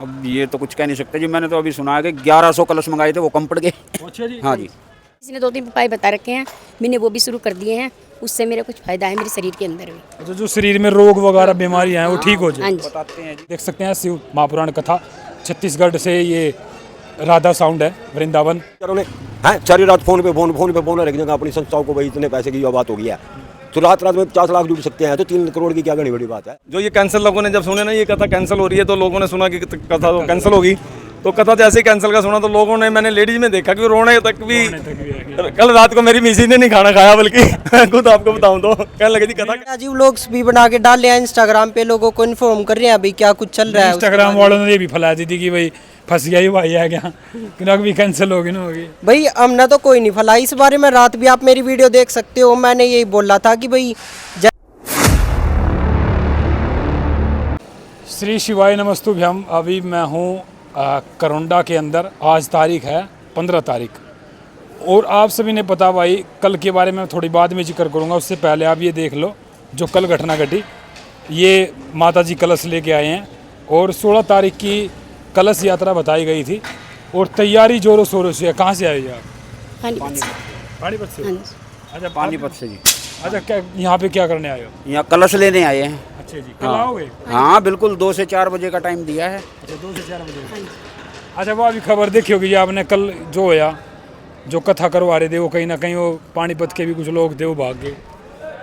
अब ये तो कुछ कह नहीं सकते जी। मैंने तो अभी सुना है कि 1100 कलश मंगाए थे, वो कम पड़ गए। अच्छा जी। हाँ जी। किसी ने 2-3 उपाय बता रखे हैं, मैंने वो भी शुरू कर दिए हैं। उससे मेरा कुछ फायदा है मेरे शरीर के अंदर भी। अच्छा, जो शरीर में रोग वगैरह बीमारियां हैं वो ठीक हो हाँ जाए। जी। बताते हैं जी। देख सकते हैं शिव महापुराण कथा, छत्तीसगढ़ से ये राधा साउंड है, वृंदावन। उन्होंने सारी रात फोन पे फोन रख देगा अपनी संस्थाओं को, भाई इतने पैसे की बात हो गई है तो रात में 50 लाख जुड़ सकते हैं, तो 3 करोड़ की क्या बड़ी बड़ी बात है। जो ये कैंसिल लोगों ने जब सुने ना ये कथा कैंसिल हो रही है, तो लोगों ने सुना कि कथा तो कैंसिल होगी, तो कथा जैसे ही कैंसिल का सुना तो लोगों ने, मैंने लेडीज में देखा कि रोने तक भी। कल रात को मेरी मिसी ने नहीं खाना खाया, बल्कि खुद आपको बताऊं तो कहने लगे जी कथा। अजीब व्लॉग्स भी बना के डाल रहे हैं इंस्टाग्राम पे, लोगों को इन्फॉर्म कर रहे हैं अभी क्या कुछ चल रहा है। इंस्टाग्राम वालों ने ये भी फैला दी थी कि भाई फंस गया ही भाई है क्या, कि भी कैंसिल होगी ना होगी। भाई हमने तो कोई नहीं फैला इस बारे में, रात भी आप मेरी वीडियो देख सकते हो। मैंने यही बोला था कि भाई श्री शिवाय नमस्तुभ्यम। अभी मैं हूँ करोंडा के अंदर। आज तारीख है 15 तारीख, और आप सभी ने पता भाई कल के बारे में थोड़ी बाद में जिक्र करूँगा। उससे पहले आप ये देख लो जो कल घटना घटी। ये माता जी कलश लेके आए हैं और 16 तारीख की कलश यात्रा बताई गई थी, और तैयारी जोरों शोरों से है। कहाँ से आए आप? पानीपत से। पानीपत से। हाँ जी। अच्छा, पानीपत से जी। अच्छा, क्या यहाँ पे क्या करने आए हो? यहाँ कलश लेने आए हैं। अच्छा जी, कल आओगे? हाँ बिल्कुल, 2 से 4 बजे का टाइम दिया है। अच्छा, 2 से 4 बजे। अच्छा, वो अभी खबर देखी होगी आपने, कल जो होया, जो कथा करवा रहे थे वो कहीं ना कहीं वो पानीपत के भी कुछ लोग थे वो भाग गए।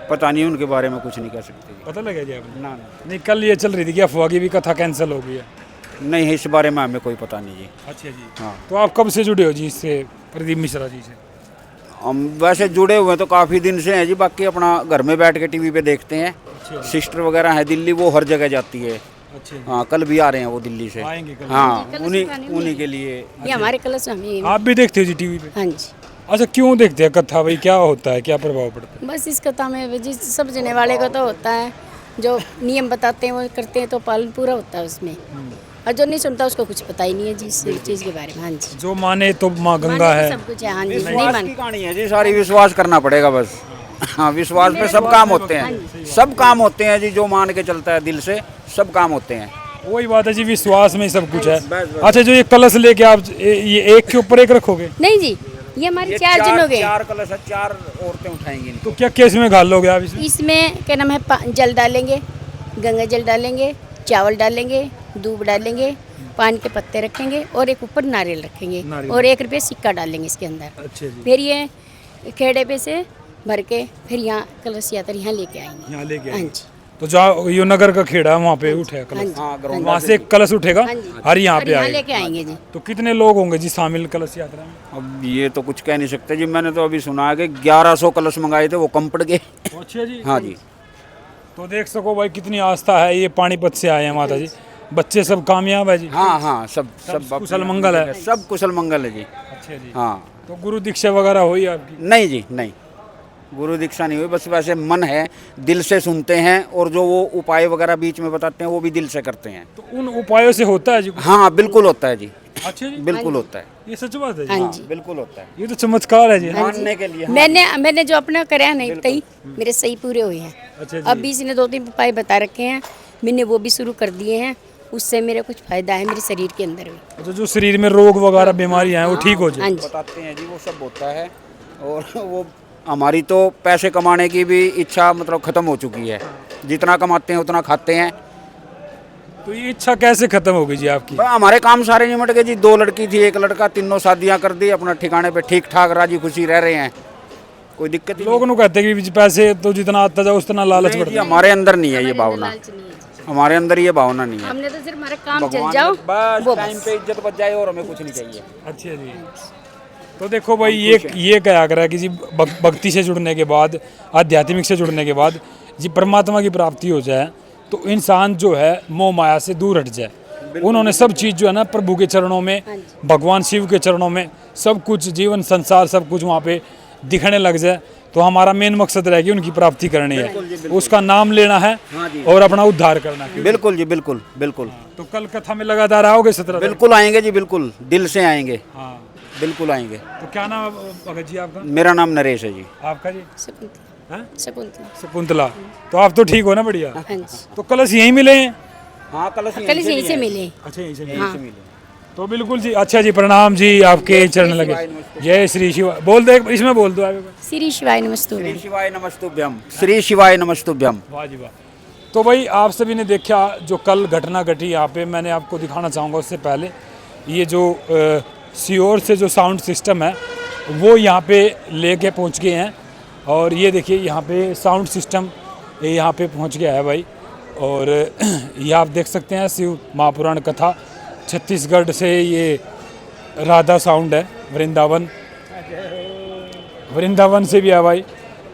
पता नहीं, उनके बारे में कुछ नहीं कह सकते जी। पता लगा जी आपने? ना नहीं, कल ये चल रही थी कि अफवाह की भी कथा कैंसिल हो गई है। नहीं, इस बारे में हमें कोई पता नहीं जी। अच्छा जी। हाँ। तो आप कब से जुड़े हो जी इससे, प्रदीप मिश्रा जी से? हम वैसे जुड़े हुए हैं तो काफ़ी दिन से हैं जी। बाकी अपना घर में बैठ के टीवी पे देखते हैं। सिस्टर वगैरह है दिल्ली, वो हर जगह जाती है। अच्छा, हाँ, कल भी आ रहे हैं वो दिल्ली से। आएंगे कल? हाँ, कलश उन्हीं दिखाने में। उन्हीं के लिए। ये हमारे कलश हमें। आप भी देखते हो जी टीवी पे? हाँ जी। अच्छा, क्यों देखते हैं कथा भाई, क्या होता है, क्या प्रभाव पड़ता है? बस इस कथा में जिस समझने वाले का तो होता है, जो नियम बताते हैं वो करते हैं तो पालन पूरा होता है उसमें, और जो नहीं सुनता उसको कुछ पता ही नहीं है जी इस चीज़ के बारे में। हाँ जी। जो माने तो माँ गंगा माने है। तो सब कुछ है। हाँ जी। नहीं विश्वास मान की कहानी है जी सारी, विश्वास करना पड़ेगा बस। हाँ, विश्वास पे सब काम होते हैं। सब काम होते हैं जी, जो मान के चलता है दिल से सब काम होते हैं। वही बात है जी, विश्वास में ही सब कुछ है। बस, बस। अच्छा, जो ये कलश लेके आप ये एक के ऊपर एक रखोगे? नहीं जी, ये हमारे ये 4 जन हो गए। 4 कलश है, 4 औरतें उठाएंगी इनको। तो क्या केस में घाल लोगे आप इसमें? इसमें क्या नाम है, जल डालेंगे, गंगा जल डालेंगे, चावल डालेंगे, दूब डालेंगे, पान के पत्ते रखेंगे और एक ऊपर नारियल रखेंगे नारियल। और 1 रुपये सिक्का डालेंगे इसके अंदर। अच्छा जी। फिर ये खेड़े पे से भर के फिर यहाँ कलश यात्रा यहाँ लेके आएंगे। यहाँ लेके हाँ आएंगे। जी। तो जहाँ यो नगर का खेड़ा है वहाँ पे उठेगा हाँ कलश? जी। हाँ, ग्राउंड वहाँ से एक कलश उठेगा हाँ जी। और यहाँ और पे यहाँ आएगा। लेके आएंगे जी। तो कितने लोग होंगे जी शामिल कलश यात्रा में? अब ये तो कुछ कह नहीं सकते जी। मैंने तो अभी सुना है कि 1100 कलश मंगाए थे, वो कम पड़ गए। अच्छा जी। हाँ जी। तो देख सको भाई कितनी आस्था है। ये पानीपत से आए हैं माता जी, बच्चे सब कामयाब है जी? हाँ हाँ, सब कुशल मंगल है? सब कुशल मंगल है जी। अच्छा जी। हाँ। तो गुरु दीक्षा वगैरह हुई आपकी? नहीं जी, नहीं, गुरु दीक्षा नहीं हुई। बस वैसे मन है, दिल से सुनते हैं, और जो वो उपाय वगैरह बीच में बताते हैं वो भी दिल से करते हैं। तो उन उपायों से होता है जी कुछ? हाँ बिल्कुल होता है जी। अच्छा जी, बिल्कुल होता है। ये सच बात है जी? हाँ जी। बिल्कुल होता है। ये तो चमत्कार है जी। मानने के लिए। हाँ। मैंने जो अपना कराया नहीं कई मेरे सही पूरे हुए हैं। अच्छा जी। अब भी इसने 2-3 उपाय बता रखे हैं, मैंने वो भी शुरू कर दिए हैं। उससे मेरा कुछ फायदा है मेरे शरीर के अंदर भी। अच्छा, जो शरीर में रोग वगैरह बीमारियां हैं वो ठीक हो हाँ जाए? जी। बताते हैं जी, वो सब होता है। और वो हमारी तो पैसे कमाने की भी इच्छा मतलब खत्म हो चुकी है। जितना कमाते हैं उतना खाते हैं। तो ये इच्छा कैसे खत्म हो गई जी आपकी? हमारे काम सारे निमट गए जी। 2 लड़की थी, 1 लड़का, तीनों शादियां कर दी, अपना ठिकाने पे ठीक ठाक राजी खुशी रह रहे हैं, कोई दिक्कत ही लोग नु कहते हैं कि पैसे तो जितना आता जाए उतना लालच नहीं जी। बढ़ता है। हमारे अंदर नहीं है ये भावना, हमारे अंदर ये भावना नहीं है। हमने तो सिर्फ हमारा काम चल भगवान जाओ बस वो टाइम बस। पे इज्जत बच जाए और हमें कुछ नहीं चाहिए। अच्छा जी। तो देखो भाई ये क्या कर रहा है कि जी भक्ति से जुड़ने के बाद, आध्यात्मिक से जुड़ने के बाद जी परमात्मा की प्राप्ति हो जाए तो इंसान जो है मोह माया से दूर हट जाए। उन्होंने सब चीज़ जो है ना प्रभु के चरणों में, भगवान शिव के चरणों में सब कुछ, जीवन संसार सब कुछ वहाँ पे दिखने लग जाए। तो हमारा मेन मकसद रहेगी उनकी प्राप्ति करनी है, उसका नाम लेना है और अपना उद्धार करना है। बिल्कुल जी, बिल्कुल बिल्कुल। तो कल कथा में लगातार आओगे 17? बिल्कुल आएंगे जी, बिल्कुल दिल से आएंगे। हाँ, बिल्कुल आएंगे। तो क्या नाम भगत जी आपका? मेरा नाम नरेश है जी। आपका जी? शकुंतला। हाँ? शकुंतला। शकुंतला। तो आप तो ठीक हो ना? बढ़िया। हाँ जी। तो कलश यहीं मिले हैं? हाँ कलश कल यहीं से मिले। अच्छा यहीं से हाँ तो बिल्कुल जी। अच्छा जी, प्रणाम जी, आपके चरण लगे। जय श्री शिव बोल दो, इसमें बोल दो आगे। श्री शिवाय नमस्तु। श्री शिवाय नमस्तुभ्यम, श्री शिवाय नमस्तुभ्यम। वाह जी वाह। तो भाई आप सभी ने देखा जो कल घटना घटी यहाँ पे, मैंने आपको दिखाना चाहूँगा उससे पहले ये जो सीओर से जो साउंड सिस्टम है वो यहाँ पे लेके पहुँच गए हैं। और ये देखिए यहाँ पे साउंड सिस्टम यहाँ पे पहुँच गया है भाई। और ये आप देख सकते हैं शिव महापुराण कथा छत्तीसगढ़ से ये राधा साउंड है, वृंदावन से भी है भाई।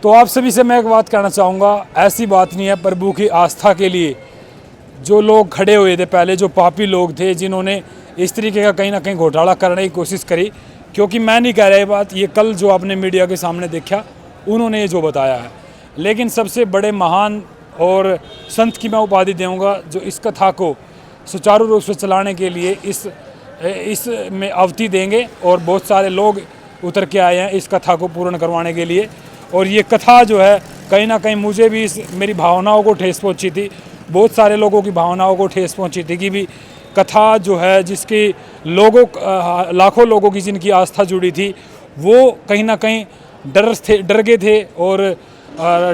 तो आप सभी से मैं एक बात कहना चाहूँगा, ऐसी बात नहीं है, प्रभु की आस्था के लिए जो लोग खड़े हुए थे पहले, जो पापी लोग थे जिन्होंने इस तरीके का कहीं ना कहीं घोटाला करने की कोशिश करी, क्योंकि मैं नहीं कह रहा ये बात, ये कल जो आपने मीडिया के सामने देखा उन्होंने ये जो बताया है। लेकिन सबसे बड़े महान और संत की मैं उपाधि दूँगा जो इस कथा को सुचारू रूप से चलाने के लिए इस में अवधि देंगे। और बहुत सारे लोग उतर के आए हैं इस कथा को पूर्ण करवाने के लिए। और ये कथा जो है कहीं ना कहीं मुझे भी मेरी भावनाओं को ठेस पहुंची थी, बहुत सारे लोगों की भावनाओं को ठेस पहुंची थी कि भी कथा जो है जिसकी लाखों लोगों की जिनकी आस्था जुड़ी थी वो कहीं ना कहीं डर गए थे। और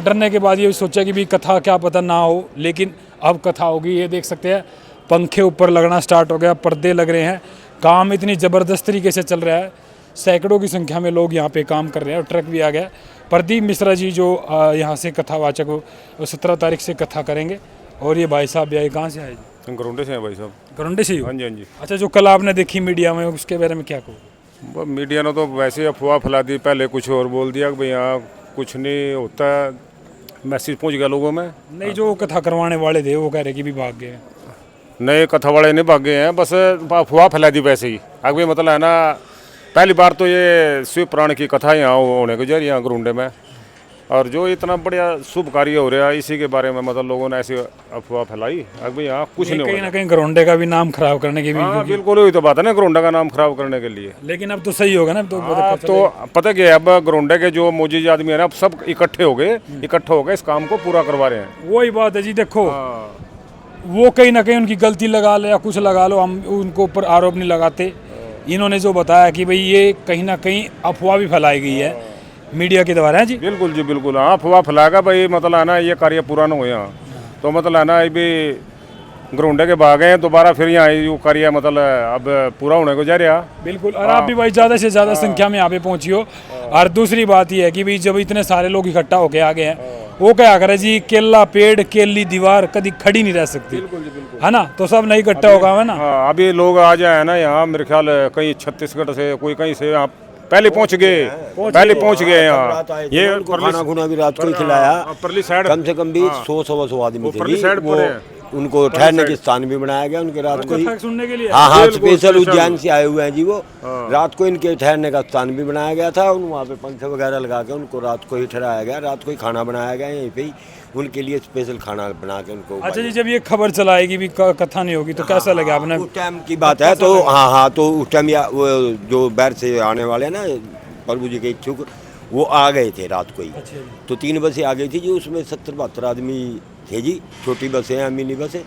डरने के बाद ये सोचा कि भी कथा क्या पता ना हो, लेकिन अब कथा होगी। ये देख सकते हैं पंखे ऊपर लगना स्टार्ट हो गया, पर्दे लग रहे हैं, काम इतनी ज़बरदस्त तरीके से चल रहा है, सैकड़ों की संख्या में लोग यहाँ पे काम कर रहे हैं। और ट्रक भी आ गया। प्रदीप मिश्रा जी जो यहाँ से कथावाचक हो 17 तारीख से कथा करेंगे। और ये भाई साहब आए, कहाँ से आए जी? गरुंडे से हैं भाई साहब। गरुंडे से ही? हाँ जी हाँ जी। अच्छा, जो कल आपने देखी मीडिया में उसके बारे में क्या कहो? वो मीडिया ने तो वैसे अफवाह फैला दी, पहले कुछ और बोल दिया कि भाई यहाँ कुछ नहीं होता, मैसेज पहुँच गया लोगों में। नहीं, जो कथा करवाने वाले थे वो कह रहे कि भी भाग गए। नए कथा वाले नहीं भागे हैं, बस अफवाह फैला दी वैसे ही। आगे मतलब है ना, पहली बार तो ये शिव पुराण की कथा यहाँ होने को जा रही है यहाँ गरुंडे में। और जो इतना बढ़िया शुभ कार्य हो रहा है इसी के बारे में मतलब लोगों ने ऐसी अफवाह फैलाई। आगे यहाँ कुछ नहीं, कहीं ना कहीं गरुंडे का भी नाम खराब करने की भी। हाँ बिल्कुल, वही तो बात है ना, गरुंडा का नाम खराब करने के लिए। लेकिन अब तो सही होगा ना। तो पता क्या है, अब गरुंडे के जो मौजूद आदमी है ना, अब सब इकट्ठे हो गए इस काम को पूरा करवा रहे हैं। वही बात है जी। देखो वो कहीं ना कहीं उनकी गलती लगा लो या कुछ लगा लो, हम उनको ऊपर आरोप नहीं लगाते। इन्होंने जो बताया कि भाई ये कहीं ना कहीं अफवाह भी फैलाई गई है मीडिया के द्वारा। है जी बिल्कुल जी बिल्कुल। हाँ अफवाह फैलाएगा भाई, मतलब है ना ये कार्य पूरा न हो यहाँ, तो मतलब है ना अभी गरुंडे के भाग हैं दोबारा, फिर यहाँ ये कार्य मतलब अब पूरा होने को जा रहा। बिल्कुल। और आप भी भाई ज़्यादा से ज़्यादा संख्या में यहाँ पे पहुँची हो। और दूसरी बात ये है कि भाई जब इतने सारे लोग इकट्ठा होके आ गए हैं, वो क्या करे जी, केला पेड़ केली दीवार कभी खड़ी नहीं रह सकती, है ना। तो सब नहीं इकट्ठा होगा, है ना। हाँ अभी लोग आ जाए ना यहाँ, मेरे ख्याल कहीं छत्तीसगढ़ से कोई कहीं से यहाँ पहले पहुँच गए यहाँ। ये खाना खुना भी रात को ही खिलाया, परली साइड कम से कम भी 100-125 आदमी थे। उनको ठहरने के स्थान भी बनाया गया उनके रात को ही सुनने के लिए। हाँ, स्पेशल उज्जैन से आए हुए हैं जी वो। रात को इनके ठहरने का स्थान भी बनाया गया था, वहाँ पे पंखे वगैरह लगा के उनको रात को ही ठहराया गया, रात को ही खाना बनाया गया यहीं पे ही उनके लिए स्पेशल खाना बना के उनको। अच्छा जी, जब ये खबर चलाएगी भी कथा नहीं होगी तो कैसा लगा आपने? उस टाइम की बात है तो हाँ, तो उस टाइम जो बैर से आने वाले हैं ना प्रभु जी के इच्छुक, वो आ गए थे रात को ही। तो 3 बसें आ गई थी जी, उसमें 70-72 आदमी थे जी, छोटी बसें हैं, मिनी बसें।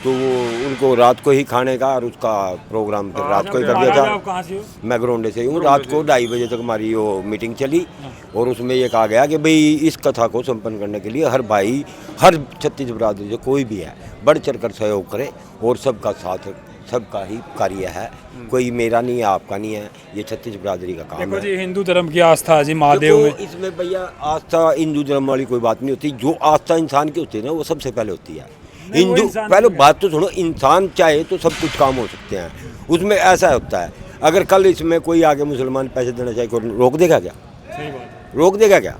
तो वो उनको रात को ही खाने का और उसका प्रोग्राम फिर रात को ही कर दिया था। कहाँ से हो? मैं गरुंडे से हूँ। रात को 2:30 बजे तक हमारी वो मीटिंग चली और उसमें ये कहा गया कि भाई इस कथा को संपन्न करने के लिए हर भाई, हर छत्तीस बरादरी से कोई भी है बढ़ चढ़ कर सहयोग करे और सबका साथ, सबका ही कार्य है, कोई मेरा नहीं है आपका नहीं है, ये छत्तीस बरादरी का काम देखो है। जी, हिंदू धर्म की आस्था है जी महादेव में। इसमें भैया आस्था हिंदू धर्म वाली कोई बात नहीं होती, जो आस्था इंसान की होती है ना वो सबसे पहले होती है। हिंदू पहले बात तो सुनो, इंसान चाहे तो सब कुछ काम हो सकते हैं, उसमें ऐसा होता है। अगर कल इसमें कोई आगे मुसलमान पैसे देना चाहे, कोई रोक देगा क्या? सही बात है। रोक देगा क्या?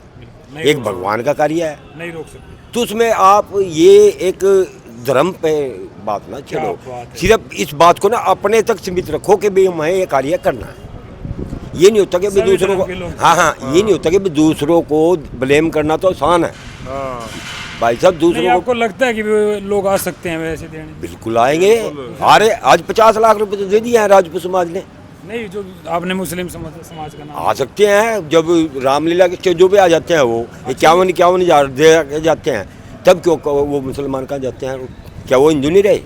एक भगवान का कार्य है, नहीं रोक सकते। तो उसमें आप ये एक धर्म पे बात ना चलो, सिर्फ इस बात को ना अपने तक सीमित रखो कि भाई हमें ये कार्य करना है। ये नहीं होता कि भाई दूसरों को, हाँ, ये नहीं होता कि भाई दूसरों को ब्लेम करना तो आसान है भाई साहब। दूसरों को आपको लगता है कि लोग आ सकते हैं वैसे देने? बिल्कुल आएंगे। अरे आज 50 लाख रुपए तो दे दिए हैं राजपूत समाज ने। नहीं, जो आपने मुस्लिम समाज का नाम आ सकते हैं, जब रामलीला के स्टेजों पे आ जाते हैं वो 51-51 हज़ार दे जाते हैं, तब क्यों वो मुसलमान कहाँ जाते हैं? क्या वो हिंदू नहीं रहे?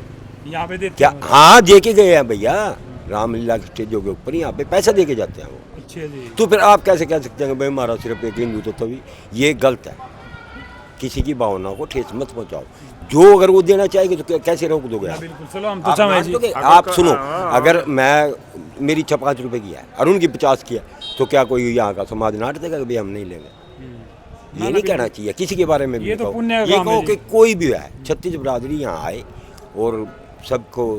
यहाँ पे देते क्या? हैं। हाँ, दे के गए हैं भैया, रामलीला के स्टेजों के ऊपर यहाँ पे पैसा दे के जाते हैं वो। अच्छा जी। तो फिर आप कैसे कह सकते हैं कि भाई हमारा सिर्फ एक हिंदू तो तभी? ये गलत है। किसी की भावना को ठेस मत पहुंचाओ। जो अगर वो देना चाहेगी तो कैसे रोक दोगे आप? बिल्कुल, चलो हम तो आप समझ मान जी। दोगे? आप सुनो, अगर मैं मेरी इच्छा 5 रुपए की है और उनकी 50 की है, तो क्या कोई यहाँ का समाज नाट देगा कि भाई हम नहीं लेंगे? ये नहीं कहना चाहिए किसी के बारे में भी। ये तो कहो। पुण्य का ये काम है कहो जी। कि कोई भी है 36 बरादरी यहाँ आए और सबको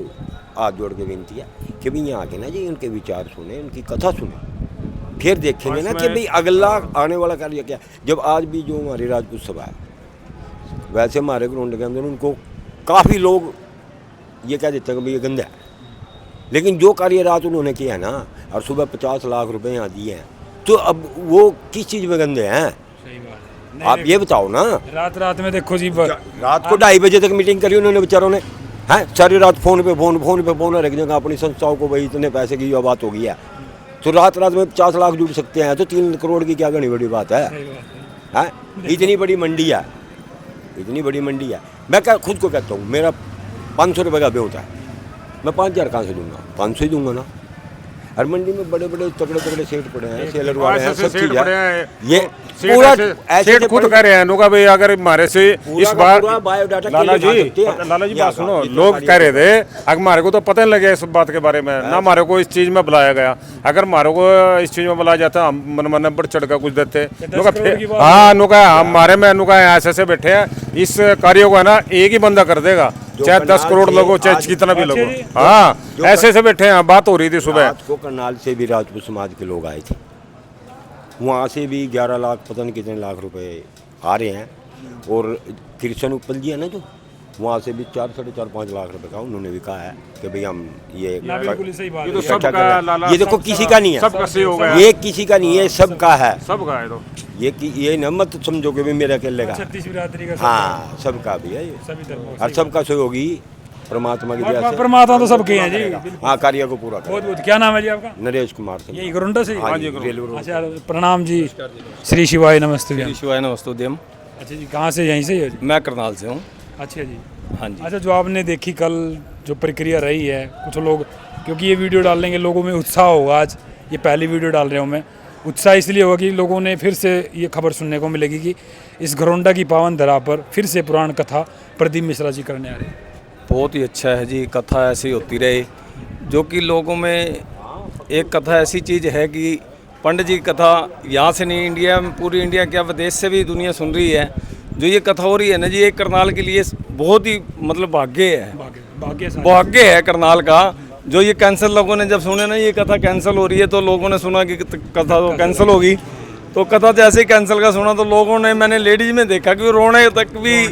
हाथ जोड़ के विनती है कि भाई यहाँ आके ना जी उनके विचार सुने, उनकी कथा सुने, फिर देखेंगे ना कि भाई अगला आने वाला कार्य क्या है। जब आज भी जो हमारी राजपूत सभा है, वैसे हमारे ग्राउंड के अंदर उनको काफ़ी लोग ये कह देते हैं कि भाई ये गंदा है, लेकिन जो कार्य रात उन्होंने किया है ना, और सुबह 50 लाख रुपए यहाँ दिए हैं, तो अब वो किस चीज़ में गंदे हैं? सही बात है। आप ये बताओ ना। रात में देखो जी, रात को 2:30 बजे तक मीटिंग करी उन्होंने बेचारों ने, हैं सारी रात फोन पे फोन रख देंगे अपनी संस्थाओं को, भाई इतने पैसे की जो बात हो गई है, तो रात में 50 लाख जुड़ सकते हैं, तो 3 करोड़ की क्या घनी बड़ी बात है? हैं? इतनी बड़ी मंडी है, इतनी बड़ी मंडी है। मैं खुद को कहता हूँ, मेरा 500 रुपये का ब्योत है, मैं 5,000 कहाँ से दूंगा? 500 ही दूंगा ना। हर मंडी में बड़े बड़े तगड़े सेठ पड़े हैं, सेलर वाले हैं, सब चीज है। ये पूरा सेठ खुद कह रहे हैं नुका भाई, अगर हमारे से इस बार लाला जी बात सुनो, लोग कह रहे थे अगर हमारे को तो पता नहीं लगे इस बात के बारे में, ना हमारे को इस चीज में बुलाया गया। अगर हमारे को इस चीज में बुलाया जाता हम मन नंबर चढ़ का कुछ देते। हाँ नुका हमारे में नुका ऐसे बैठे हैं, इस कार्यों को है ना एक ही बंदा कर देगा, चाहे 10 करोड़ लोगो चाहे कितना भी लोगो। हाँ ऐसे से बैठे हैं। बात हो रही थी सुबह को करनाल से भी राजपूत समाज के लोग आए थे, वहाँ से भी 11 लाख पता नहीं कितने लाख रुपए आ रहे हैं, और कृष्ण उपल जी है ना जो, वहाँ से भी 4, 4.5, 5 लाख रुपए का उन्होंने भी कहा है कि भाई हम ये ये देखो किसी का नहीं है, सबका सहयोग है, ये किसी का नहीं है, सबका है, सबका है। तो ये न मत समझो कि भाई मेरे अकेले का, 36 बिरादरी का, हाँ सबका भी है ये, सभी धर्मों और सबका सहयोगी परमात्मा की दया से। परमात्मा तो सबके हैं जी। हाँ, कार्य को पूरा बहुत बहुत। क्या नाम है जी आपका? नरेश कुमार सिंह। यही गोरंडा से? हाँ जी, रेलवे रोड। अच्छा, प्रणाम जी। श्री शिवाय नमस्ते। शिवाय नमस्तुद्यम। अच्छा जी, कहाँ से? यहीं से ही हो जी? मैं करनाल से हूँ। अच्छा जी। हाँ जी। अच्छा, जो आपने देखी कल जो प्रक्रिया रही है, कुछ लोग क्योंकि ये वीडियो डालने लोगों में उत्साह होगा, आज ये पहली वीडियो डाल रहा हूँ मैं, उत्साह इसलिए होगा कि लोगों ने फिर से ये खबर सुनने को मिलेगी कि इस घरोंडा की पावन धरा पर फिर से पुराण कथा प्रदीप मिश्रा जी करने आ रहे हैं। बहुत ही अच्छा है जी, कथा ऐसी होती रहे, जो कि लोगों में एक कथा ऐसी चीज़ है कि पंडित जी की कथा यहाँ से नहीं, इंडिया में पूरी इंडिया क्या विदेश से भी दुनिया सुन रही है। जो ये कथा हो रही है ना जी, ये करनाल के लिए बहुत ही मतलब भाग्य है, भाग्य है करनाल का। जो ये कैंसिल लोगों ने जब सुने ना ये कथा कैंसिल हो रही है, तो लोगों ने सुना कि कथा तो कैंसिल होगी, तो कथा जैसे ही कैंसिल का सुना तो लोगों ने, मैंने लेडीज में देखा कि रोने तक भी।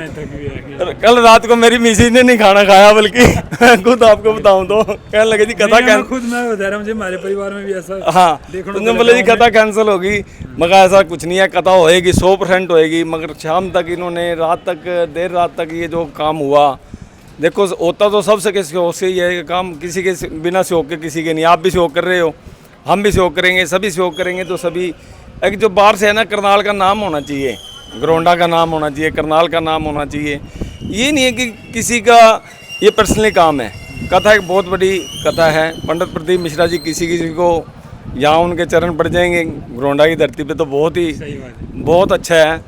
कल रात को मेरी मिसेज ने नहीं खाना खाया, बल्कि खुद आपको बताऊं तो कहने लगे जी कथा कैंसिल। खुद मैं बता रहा हूँ, हमारे परिवार में भी ऐसा। हाँ, तुमने बोले जी कथा कैंसिल होगी, मगर ऐसा कुछ नहीं है, कथा होएगी 100% होएगी। मगर शाम तक इन्होंने, रात तक, देर रात तक ये जो काम हुआ, देखो होता तो सबसे शौक से ही है काम, किसी के बिना शौक के किसी के नहीं। आप भी शौक कर रहे हो, हम भी शौक करेंगे, सभी शौक करेंगे, तो सभी एक जो बाहर से है ना, करनाल का नाम होना चाहिए, घरोंडा का नाम होना चाहिए, करनाल का नाम होना चाहिए। ये नहीं है कि किसी का ये पर्सनली काम है। कथा एक बहुत बड़ी कथा है। पंडित प्रदीप मिश्रा जी किसी को यहाँ उनके चरण पड़ जाएंगे घरोंडा की धरती पे, तो बहुत अच्छा है।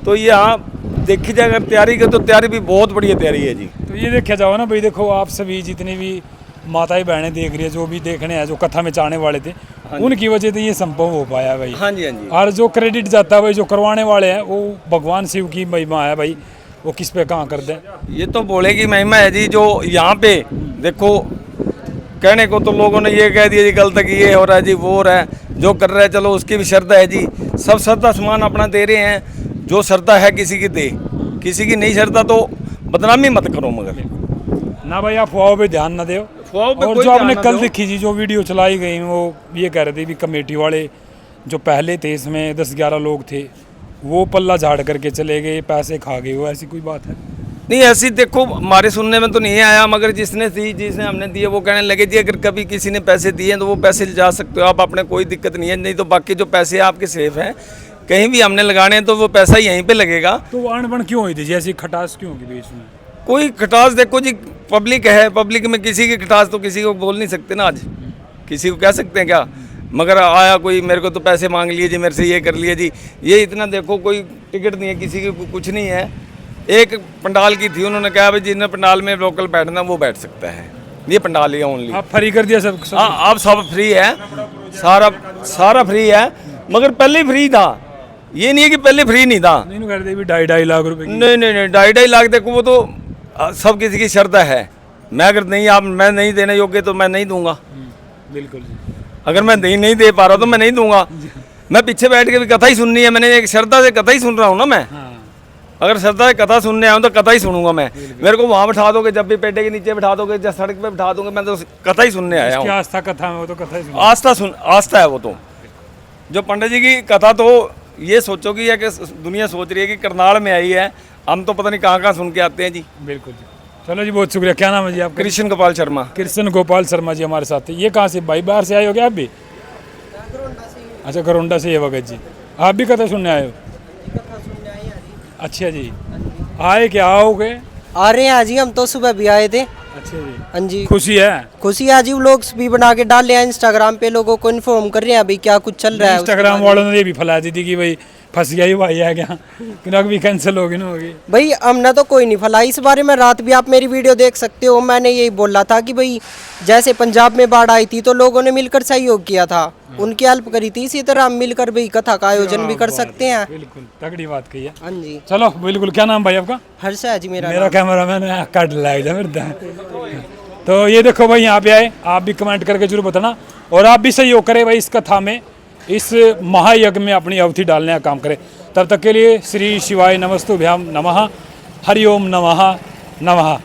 तो ये आप देखी जाए अगर तैयारी कर, तो तैयारी भी बहुत बढ़िया तैयारी है जी। तो ये देखा जाओ ना भाई, देखो आप सभी जितनी भी माताएं बहनें देख रही है, जो भी देखने हैं, जो कथा में चाहने वाले थे, उनकी वजह से ये संभव हो पाया भाई। हाँ जी, हाँ जी। और जो क्रेडिट जाता है भाई, जो करवाने वाले हैं, वो भगवान शिव की महिमा है भाई, वो किस पे कहाँ कर दें। ये तो बोले की महिमा है जी। जो यहाँ पे देखो, कहने को तो लोगों ने ये कह दिया जी गलत कि ये हो रहा है जी, वो हो रहा है, जो कर रहा है चलो उसकी भी श्रद्धा है जी। सब श्रद्धा समान अपना दे रहे हैं, जो श्रद्धा है किसी की दे, किसी की नहीं श्रद्धा तो बदनामी मत करो। मगर ना भाई, आप अफवाहों पे ध्यान ना दो। और जो आपने कल देखी जी जो वीडियो चलाई गई, वो ये कह रहे थे भी कमेटी वाले जो पहले थे, इसमें 10-11 लोग थे, वो पल्ला झाड़ करके चले गए, पैसे खा गए, वो ऐसी कोई बात है? नहीं, ऐसी देखो हमारे सुनने में तो नहीं आया, मगर जिसने हमने दिए वो कहने लगे जी अगर कभी किसी ने पैसे दिए तो वो पैसे जा सकते हो आप, अपने कोई दिक्कत नहीं है, नहीं तो बाकी जो पैसे आपके सेफ हैं, कहीं भी हमने लगाने हैं तो वो पैसा यहीं पे लगेगा। तो वो अनबन क्यों हुई थी, जैसी खटास क्यों होगी बीच में? कोई खटास देखो जी, पब्लिक है, पब्लिक में किसी की खटास तो किसी को बोल नहीं सकते ना। आज किसी को कह सकते हैं क्या? मगर आया कोई, मेरे को तो पैसे मांग लिए जी, मेरे से ये कर लिए जी, ये इतना देखो, कोई टिकट नहीं है किसी की, कुछ नहीं है। एक पंडाल की थी, उन्होंने कहा भाई जिन्हें पंडाल में लोकल बैठना वो बैठ सकता है, ये पंडाल ही ओनली। आप फ्री कर दिया सब? हाँ, अब सब फ्री है, सारा फ्री है, मगर पहले फ्री था, ये नहीं है कि पहले फ्री नहीं था। नहीं कर दे भी 2.5 लाख रुपए की। नहीं 2.5 लाख देखो, वो तो सब किसी की श्रद्धा है। मैं अगर नहीं, आप मैं नहीं देने योग्य तो मैं नहीं दूंगा। बिल्कुल जी। अगर मैं नहीं दे पा रहा तो मैं नहीं दूंगा। मैं पीछे बैठ के भी कथा ही सुननी है, मैंने एक श्रद्धा से कथा ही सुन रहा हूँ ना मैं। अगर श्रद्धा से कथा सुनने आऊँ तो कथा ही सुनूंगा मैं। मेरे को वहाँ बैठा दोगे, जब भी पेटे के नीचे बैठा दोगे, जब सड़क पे बैठा दोगे, मैं तो कथा ही सुनने आया हूँ। आस्था कथा में वो तो कथा ही आस्था है वो तो। जो पंडित जी की कथा, तो ये सोचो कि दुनिया सोच रही है कि करनाल में आई है, हम तो पता नहीं कहाँ सुन के आते हैं जी। बिल्कुल जी। चलो जी, बहुत शुक्रिया। क्या नाम है जी आपका? कृष्ण गोपाल शर्मा। कृष्ण गोपाल शर्मा जी हमारे साथ हैं। ये कहाँ से भाई, बाहर से आए हो क्या आप भी? अच्छा, गरोंडा से ये भगत जी, आप भी कथा सुनने आए हो? अच्छा जी, आए क्या, आओगे? आ रहे हैं जी, हम तो सुबह भी आए थे। अच्छा जी, हाँ जी, खुशी है? खुशी है जी, व्लॉग्स भी बना के डाल रहे हैं इंस्टाग्राम पे, लोगों को इन्फॉर्म कर रहे हैं अभी क्या कुछ चल रहा है। इंस्टाग्राम वालों ने ये भी फैला दी थी कि भाई फंस गया ही भाई है क्या, कि भी कैंसिल होगी ना होगी। भाई हमने तो कोई नहीं फैलाई इस बारे में, रात भी आप मेरी वीडियो देख सकते हो। मैंने यही बोला था कि भाई जैसे पंजाब में बाढ़ आई थी तो लोगों ने मिलकर सहयोग किया था, उनकी हेल्प करी थी, इसी तरह हम मिलकर भाई कथा का आयोजन भी कर सकते हैं। बिल्कुल तगड़ी बात कही है। हाँ जी, चलो बिल्कुल। क्या नाम भाई आपका? हर्ष है जी मेरा कैमरामैन है, कट लग जा मेरे। तो ये देखो भाई, यहाँ पे आए, आप भी कमेंट करके जरूर बताना, और आप भी सहयोग करें भाई इस कथा में, इस महायज्ञ में अपनी अवधि डालने का काम करें। तब तक के लिए श्री शिवाय नमस्तुभ्याम नमः, हरि ओम नमः नमः।